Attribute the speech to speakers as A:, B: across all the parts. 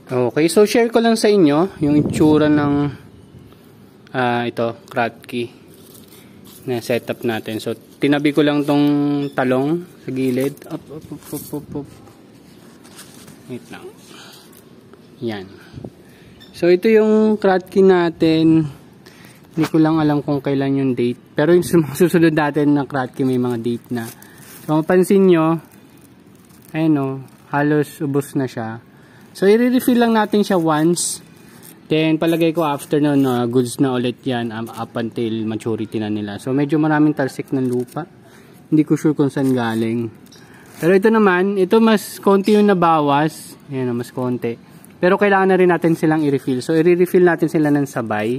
A: Okay, so share ko lang sa inyo yung itsura ng ito, Kratky na setup natin. So tinabi ko lang tong talong sa gilid. Up. Wait lang. Yan. So ito yung Kratky natin. Hindi ko lang alam kung kailan yung date. Pero yung susunod natin na Kratky may mga date na. So mapansin nyo, ayun o, halos ubos na siya. So i-refill lang natin siya once. Then palagay ko after nun, goods na ulit yan up until maturity na nila. So medyo maraming talsik ng lupa. Hindi ko sure kung saan galing. Pero ito naman, ito mas konti yung nabawas. Ayan o, mas konti. Pero kailangan na rin natin silang i-refill. So i-refill natin sila ng sabay.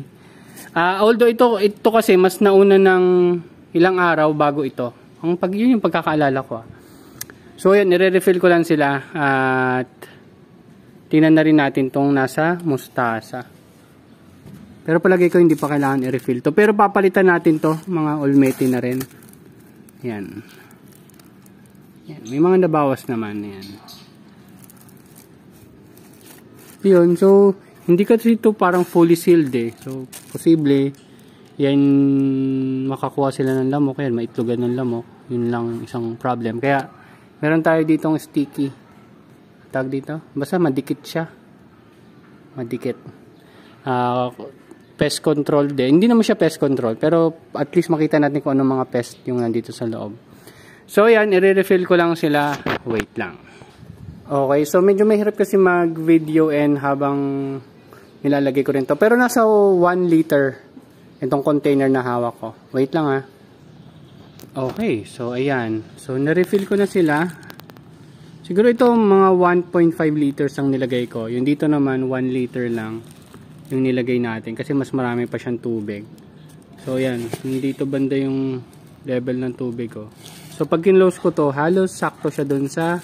A: Although ito kasi mas nauna ng ilang araw bago ito. Yun yung pagkakaalala ko. So yan, i-refill ko lang sila at tingnan na rin natin tong nasa mustasa. Pero palagay ko hindi pa kailangan i-refill to. Pero papalitan natin to, mga Olmeti na rin. Yan. Yan. May mga nabawas naman. Yan. Yun, so hindi kasi ito parang fully sealed eh. So posible yan makakuha sila ng lamok. Yan, maitlogan ng lamok. Yun lang isang problem. Kaya meron tayo ditong sticky. Tag dito. Basta madikit siya. Madikit. Pest control din. Hindi naman siya pest control. Pero at least makita natin kung anong mga pest yung nandito sa loob. So yan, i-refill ko lang sila. Wait lang. Okay, so medyo mahirap kasi mag-video and habang nilalagay ko rin to. Pero nasa 1 liter itong container na hawak ko. Wait lang ha. Okay, so ayan. So na-refill ko na sila. Siguro ito mga 1.5 liters ang nilagay ko. Yung dito naman 1 liter lang yung nilagay natin kasi mas marami pa siyang tubig. So ayan, dito banda yung level ng tubig ko. So pag kinlose ko to, halos sakto siya dun sa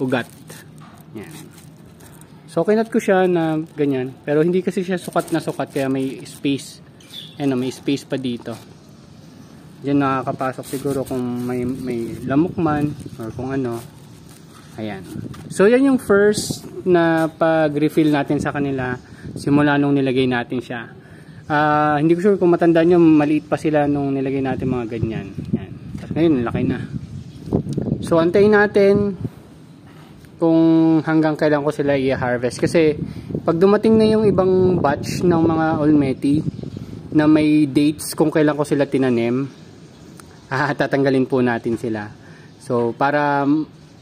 A: ugat. Yan. So kinat ko siya na ganyan, pero hindi kasi siya sukat na sukat kaya may space. Ano, may space pa dito. Diyan nakakapasok siguro kung may lamok man or kung ano. Ayan. So yan yung first na pag-refill natin sa kanila simula nung nilagay natin siya. Hindi ko sure kung matandaan nyo, maliit pa sila nung nilagay natin mga ganyan. Yan. Tapos ngayon, laki na. So antayin natin kung hanggang kailan ko sila i-harvest. Kasi pag dumating na yung ibang batch ng mga Olmeti na may dates kung kailan ko sila tinanim, tatanggalin po natin sila. So para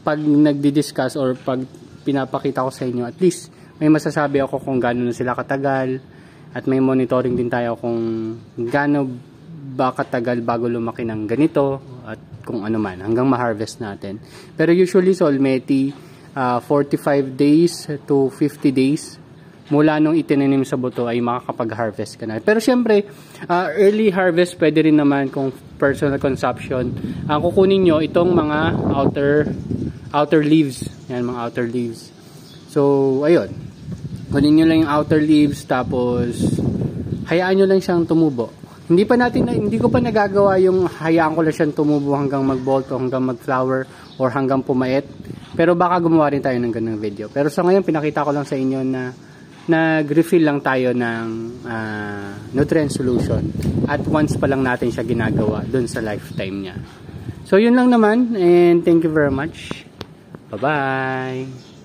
A: pag nagdi-discuss or pag pinapakita ko sa inyo, at least may masasabi ako kung gaano na sila katagal at may monitoring din tayo kung gaano ba katagal bago lumaki ng ganito at kung ano man hanggang ma-harvest natin. Pero usually sa Olmeti 45 days to 50 days mula nung itinanim sa buto ay makakapag-harvest ka na. Pero syempre, early harvest pwede rin naman kung personal consumption. Ang kukunin nyo itong mga outer leaves. Yan, mga outer leaves. So, ayun. Kunin nyo lang yung outer leaves tapos hayaan nyo lang siyang tumubo. Hindi ko pa nagagawa yung hayaan ko lang siyang tumubo hanggang mag-bolt o hanggang mag-flower or hanggang pumait. Pero baka gumawa rin tayo ng ganung video. Pero sa ngayon, pinakita ko lang sa inyo na nag-refill lang tayo ng nutrient solution at once pa lang natin siya ginagawa dun sa lifetime niya. So yun lang naman and thank you very much. Bye bye.